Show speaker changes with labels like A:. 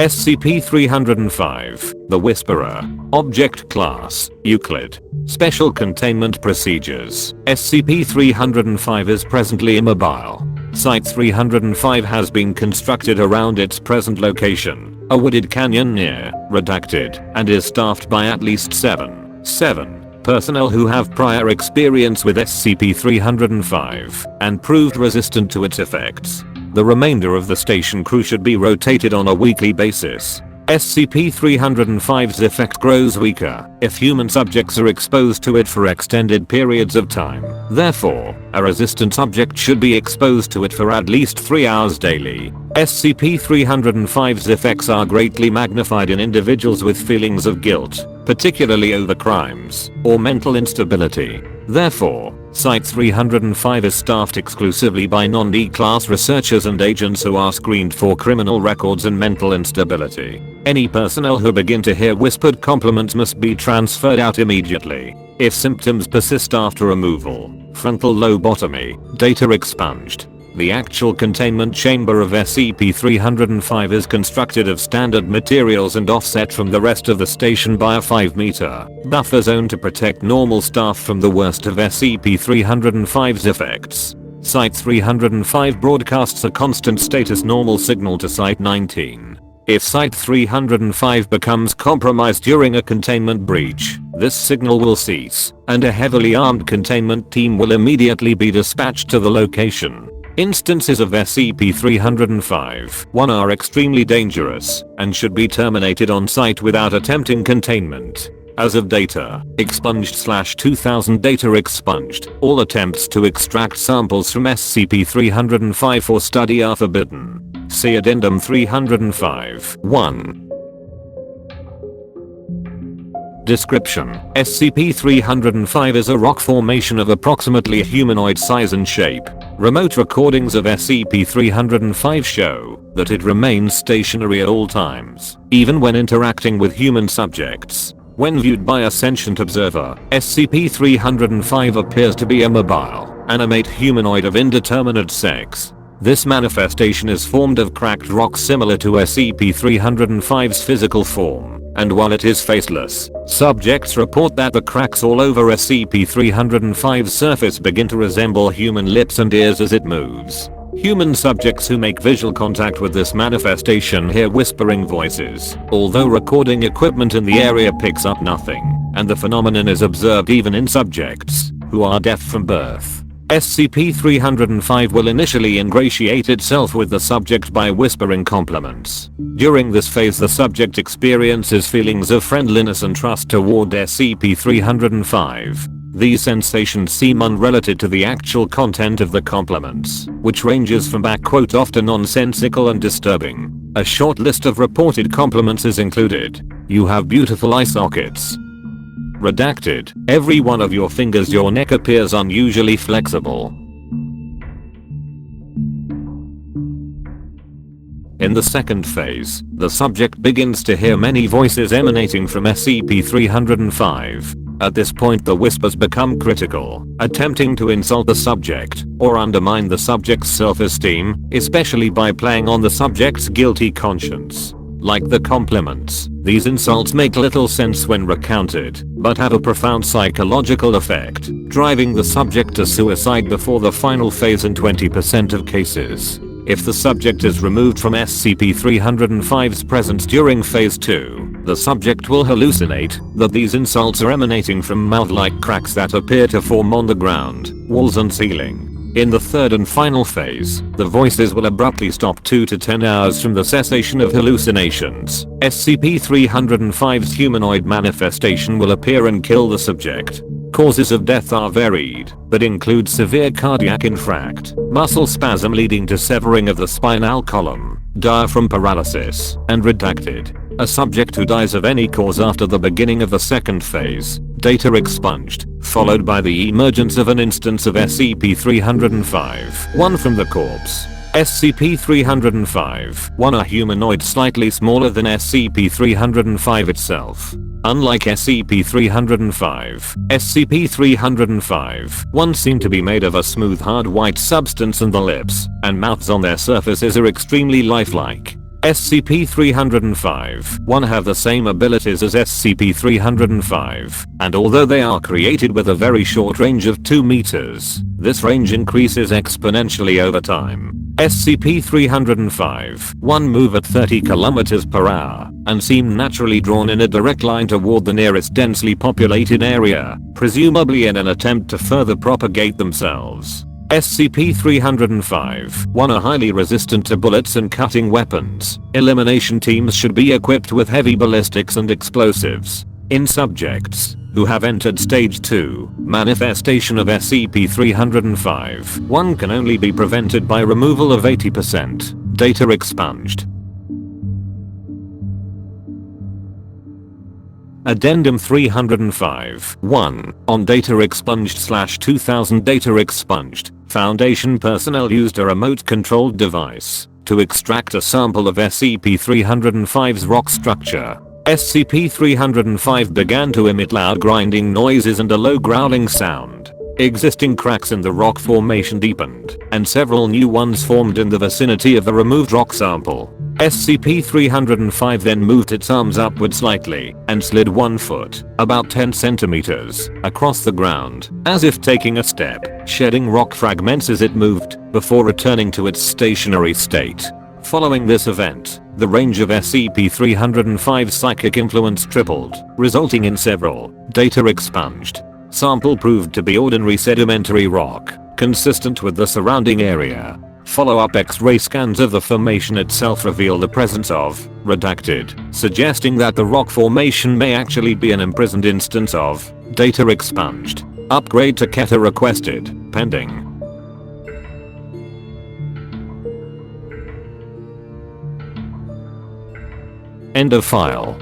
A: SCP-305, the Whisperer. Object Class, Euclid. Special Containment Procedures. SCP-305 is presently immobile. Site-305 has been constructed around its present location, a wooded canyon near, redacted, and is staffed by at least 7 personnel who have prior experience with SCP-305 and proved resistant to its effects. The remainder of the station crew should be rotated on a weekly basis. SCP-305's effect grows weaker if human subjects are exposed to it for extended periods of time. Therefore, a resistant subject should be exposed to it for at least 3 hours daily. SCP-305's effects are greatly magnified in individuals with feelings of guilt, particularly over crimes, or mental instability. Therefore, Site-305 is staffed exclusively by non-D-class researchers and agents who are screened for criminal records and mental instability. Any personnel who begin to hear whispered compliments must be transferred out immediately. If symptoms persist after removal, frontal lobotomy, data expunged. The actual containment chamber of SCP-305 is constructed of standard materials and offset from the rest of the station by a 5-meter buffer zone to protect normal staff from the worst of SCP-305's effects. Site-305 broadcasts a constant status normal signal to Site-19. If Site-305 becomes compromised during a containment breach, this signal will cease, and a heavily armed containment team will immediately be dispatched to the location. Instances of SCP-305-1 are extremely dangerous and should be terminated on site without attempting containment. As of data expunged/2000 data expunged, all attempts to extract samples from SCP-305 for study are forbidden. See Addendum 305-1. Description: SCP-305 is a rock formation of approximately humanoid size and shape. Remote recordings of SCP-305 show that it remains stationary at all times, even when interacting with human subjects. When viewed by a sentient observer, SCP-305 appears to be a mobile, animate humanoid of indeterminate sex. This manifestation is formed of cracked rock similar to SCP-305's physical form, and while it is faceless, subjects report that the cracks all over SCP-305's surface begin to resemble human lips and ears as it moves. Human subjects who make visual contact with this manifestation hear whispering voices, although recording equipment in the area picks up nothing, and the phenomenon is observed even in subjects who are deaf from birth. SCP-305 will initially ingratiate itself with the subject by whispering compliments. During this phase, the subject experiences feelings of friendliness and trust toward SCP-305. These sensations seem unrelated to the actual content of the compliments, which ranges from "often nonsensical and disturbing." A short list of reported compliments is included. "You have beautiful eye sockets." Redacted: "Every one of your fingers, your neck appears unusually flexible." In the second phase, the subject begins to hear many voices emanating from SCP-305. At this point, the whispers become critical, attempting to insult the subject or undermine the subject's self-esteem, especially by playing on the subject's guilty conscience. Like the compliments, these insults make little sense when recounted, but have a profound psychological effect, driving the subject to suicide before the final phase in 20% of cases. If the subject is removed from SCP-305's presence during Phase 2, the subject will hallucinate that these insults are emanating from mouth-like cracks that appear to form on the ground, walls and ceiling. In the third and final phase, the voices will abruptly stop 2 to 10 hours from the cessation of hallucinations. SCP-305's humanoid manifestation will appear and kill the subject. Causes of death are varied, but include severe cardiac infarct, muscle spasm leading to severing of the spinal column, diaphragm paralysis, and redacted. A subject who dies of any cause after the beginning of the second phase, data expunged, followed by the emergence of an instance of SCP-305-1 from the corpse. SCP-305-1 a humanoid slightly smaller than SCP-305 itself. Unlike SCP-305, SCP-305-1 seem to be made of a smooth hard white substance, and the lips and mouths on their surfaces are extremely lifelike. SCP-305-1 have the same abilities as SCP-305, and although they are created with a very short range of 2 meters, this range increases exponentially over time. SCP-305-1 move at 30 km per hour and seem naturally drawn in a direct line toward the nearest densely populated area, presumably in an attempt to further propagate themselves. SCP-305-1 are highly resistant to bullets and cutting weapons. Elimination teams should be equipped with heavy ballistics and explosives. In subjects who have entered Stage 2, manifestation of SCP-305-1 can only be prevented by removal of 80% data expunged. Addendum 305-1 on data expunged /2000 data expunged. Foundation personnel used a remote-controlled device to extract a sample of SCP-305's rock structure. SCP-305 began to emit loud grinding noises and a low growling sound. Existing cracks in the rock formation deepened, and several new ones formed in the vicinity of the removed rock sample. SCP-305 then moved its arms upward slightly and slid 1 foot, about 10 centimeters, across the ground, as if taking a step, shedding rock fragments as it moved, before returning to its stationary state. Following this event, the range of SCP-305's psychic influence tripled, resulting in several data expunged. Sample proved to be ordinary sedimentary rock, consistent with the surrounding area. Follow-up X-ray scans of the formation itself reveal the presence of redacted, suggesting that the rock formation may actually be an imprisoned instance of data expunged. Upgrade to Keta requested, pending. End of file.